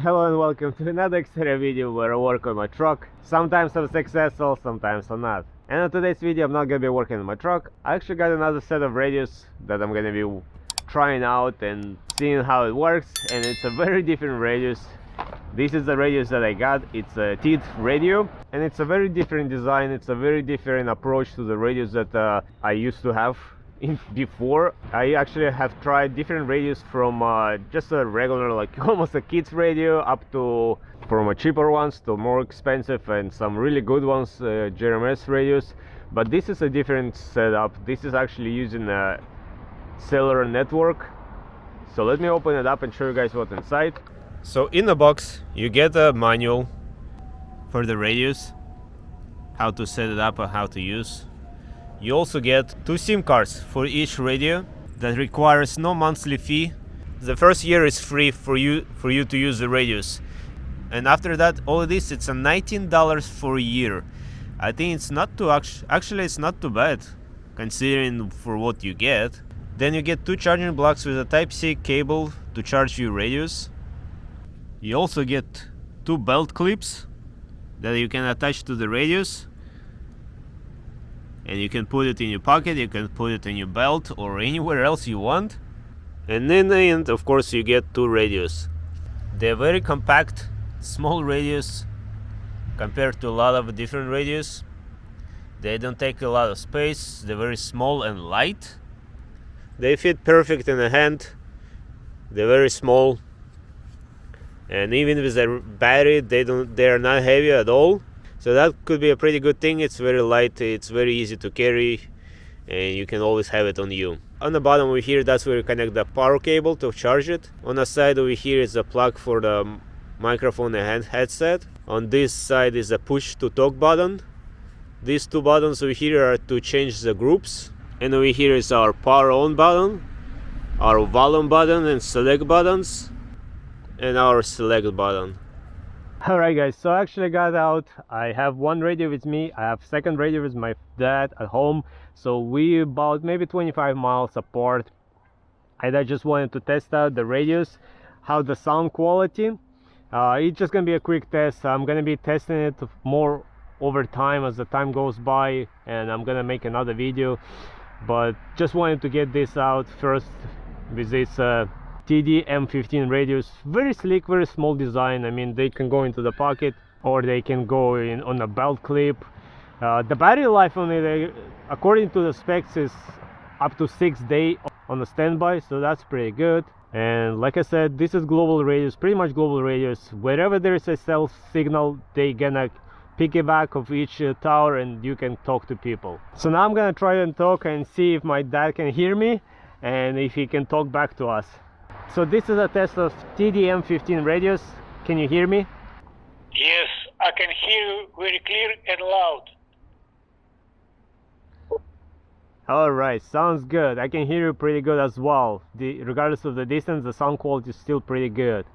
Hello and welcome to another exterior video where I work on my truck. Sometimes I'm successful, sometimes I'm not. And in today's video I'm not gonna be working on my truck. I actually got another set of radios that I'm gonna be trying out and seeing how it works, and it's a very different radios. This is the radios that I got. It's a Tidradio and it's a very different design. It's a very different approach to the radios that I used to have before. I actually have tried different radios from just a regular, like almost a kid's radio, up to from a cheaper ones to more expensive and some really good ones, JRMS radios. But this is a different setup. This is actually using a cellular network. So let me open it up and show you guys what's inside. So in the box you get a manual for the radios, how to set it up and how to use. You also get 2 SIM cards for each radio that requires no monthly fee. The first year is free for you to use the radios, and after that all of this, it's a $19 for a year. I think it's not too actually it's not too bad considering for what you get. Then you get 2 charging blocks with a Type-C cable to charge your radios. You also get 2 belt clips that you can attach to the radios, and you can put it in your pocket, you can put it in your belt or anywhere else you want. And in the end, of course, you get 2 radios. They're very compact, small radios compared to a lot of different radios. They don't take a lot of space, they're very small and light. They fit perfect in the hand. They're very small, and even with their battery, they're not heavy at all. So that could be a pretty good thing. It's very light, it's very easy to carry, and you can always have it on you. On the bottom over here, that's where you connect the power cable to charge it. On the side over here is a plug for the microphone and headset. On this side is a push to talk button. These 2 buttons over here are to change the groups. And over here is our power on button, our volume button and select buttons, and our select button. Alright guys, so I actually got out. I have 1 radio with me, I have 2nd radio with my dad at home. So we about maybe 25 miles apart, and I just wanted to test out the radios, how the sound quality. It's just gonna be a quick test. I'm gonna be testing it more over time as the time goes by, and I'm gonna make another video, but just wanted to get this out first with this TD M15 radios. Very sleek, very small design. I mean, they can go into the pocket or they can go in on a belt clip. The battery life on it, according to the specs, is up to 6 days on the standby, so that's pretty good. And like I said, this is global radios, pretty much global radios. Wherever there is a cell signal, they gonna piggyback of each tower and you can talk to people. So now I'm gonna try and talk and see if my dad can hear me and if he can talk back to us. So this is a test of TD-M15 radios. Can you hear me? Yes, I can hear you very clear and loud. Alright, sounds good. I can hear you pretty good as well. Regardless of the distance, the sound quality is still pretty good.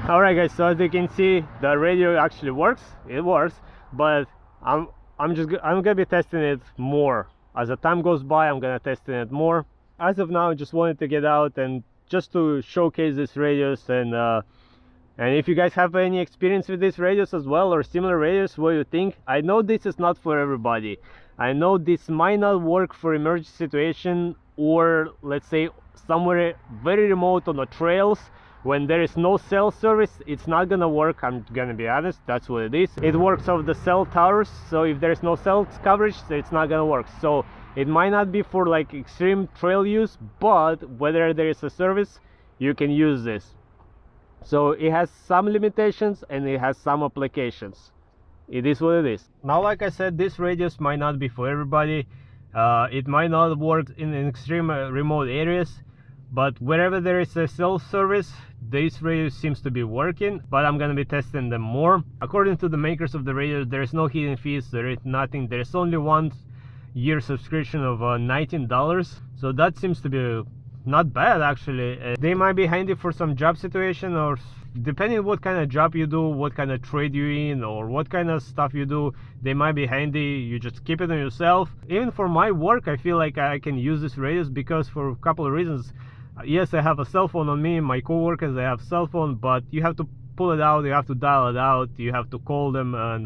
Alright guys, so as you can see, the radio actually works. It works, but I'm gonna be testing it more. As the time goes by, I'm gonna test it more. As of now, I just wanted to get out and just to showcase these radios, and if you guys have any experience with these radios as well or similar radios, what do you think? I know this is not for everybody. I know this might not work for emergency situation, or let's say somewhere very remote on the trails when there is no cell service. It's not gonna work, I'm gonna be honest. That's what it is. It works off the cell towers, so if there's no cell coverage, it's not gonna work. So it might not be for like extreme trail use, but whether there is a service, you can use this. So it has some limitations and it has some applications. It is what it is. Now, like I said, these radios might not be for everybody. It might not work in extreme remote areas, but wherever there is a cell service, these radios seems to be working. But I'm gonna be testing them more. According to the makers of the radios, there is no hidden fees, there is nothing. There is only 1 year subscription of $19, so that seems to be not bad actually. They might be handy for some job situation, or depending on what kind of job you do, what kind of trade you're in, or what kind of stuff you do, they might be handy. You just keep it on yourself. Even for my work, I feel like I can use these radios because for a couple of reasons. Yes, I have a cell phone on me, my coworkers, they have cell phone, but you have to pull it out, you have to dial it out, you have to call them, and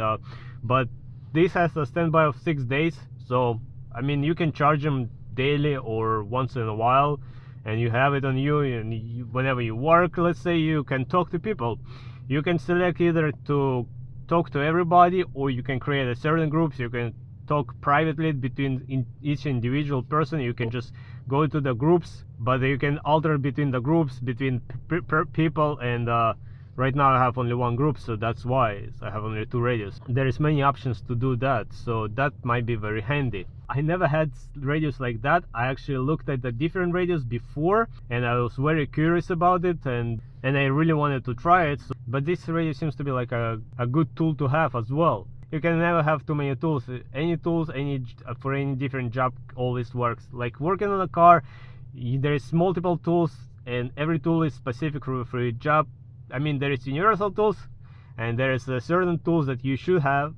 but this has a standby of 6 days, so I mean you can charge them daily or once in a while, and you have it on you, and whenever you work, let's say, you can talk to people. You can select either to talk to everybody, or you can create a certain groups. You can talk privately between each individual person. You can just go to the groups, but you can alter between the groups, between people, and right now I have only one group, so that's why I have only 2 radios. There is many options to do that, so that might be very handy. I never had radios like that. I actually looked at the different radios before, and I was very curious about it, and I really wanted to try it. So, but this radio seems to be like a good tool to have as well. You can never have too many tools. Any tools, for any different job always works. Like working on a car, there is multiple tools, and every tool is specific for your job. I mean, there is universal tools, and there is certain tools that you should have,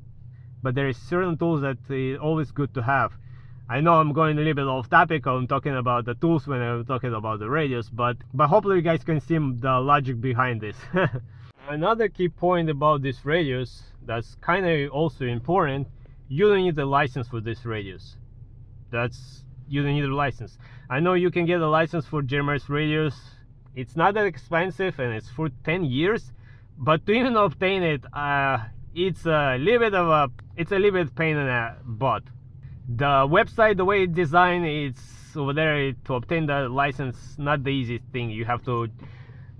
but there is certain tools that is always good to have. I know I'm going a little bit off topic. I'm talking about the tools when I'm talking about the radios, but hopefully you guys can see the logic behind this. Another key point about these radios that's kind of also important: you don't need a license for these radios. You don't need a license. I know you can get a license for GMRS radios. It's not that expensive, and it's for 10 years, but to even obtain it, it's a little bit pain in the butt. The website, the way it's designed, it's over there to obtain the license, not the easiest thing. You have to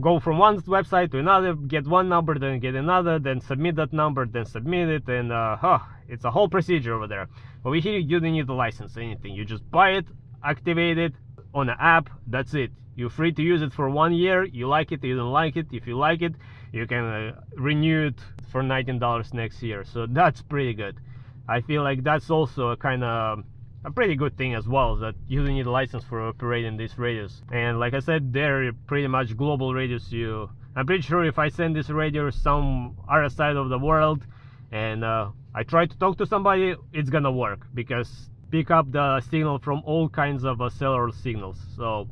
go from one website to another, get one number, then get another, then submit that number, then submit it, and it's a whole procedure over there. Over here, you don't need a license, anything. You just buy it, activate it on an app, that's it. You're free to use it for 1 year. You like it, you don't like it. If you like it, you can renew it for $19 next year. So that's pretty good. I feel like that's also a kind of a pretty good thing as well, that you don't need a license for operating these radios. And like I said, they're pretty much global radios. I'm pretty sure if I send this radio some other side of the world, and I try to talk to somebody, it's gonna work, because pick up the signal from all kinds of cellular signals. So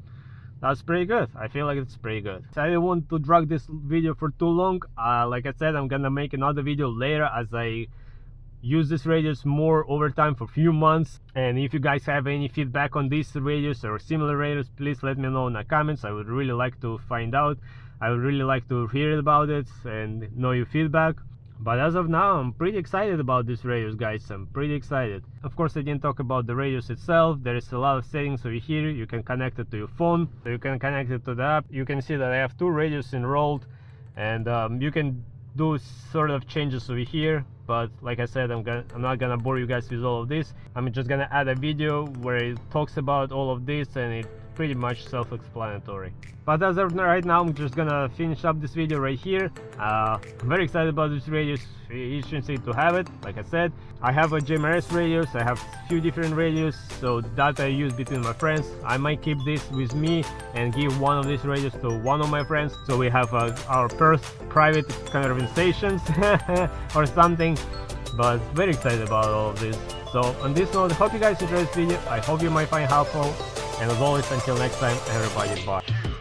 that's pretty good. I feel like it's pretty good. So I didn't want to drag this video for too long. Like I said, I'm gonna make another video later as I use these radios more over time for a few months. And if you guys have any feedback on these radios or similar radios, please let me know in the comments. I would really like to find out. I would really like to hear about it and know your feedback. But as of now, I'm pretty excited about these radios, guys. I'm pretty excited. Of course, I didn't talk about the radios itself. There is a lot of settings over here. You can connect it to your phone, so you can connect it to the app. You can see that I have 2 radios enrolled, and you can do sort of changes over here. But like I said, I'm not gonna bore you guys with all of this. I'm just gonna add a video where it talks about all of this, and it's pretty much self-explanatory. But as of right now, I'm just gonna finish up this video right here. I'm very excited about these radios. You should see to have it. Like I said, I have a GMRS radios. I have a few different radios, so that I use between my friends. I might keep this with me and give one of these radios to one of my friends, so we have our first private conversations or something. But very excited about all of this. So on this note, I hope you guys enjoyed this video. I hope you might find it helpful. And as always, until next time, everybody, bye.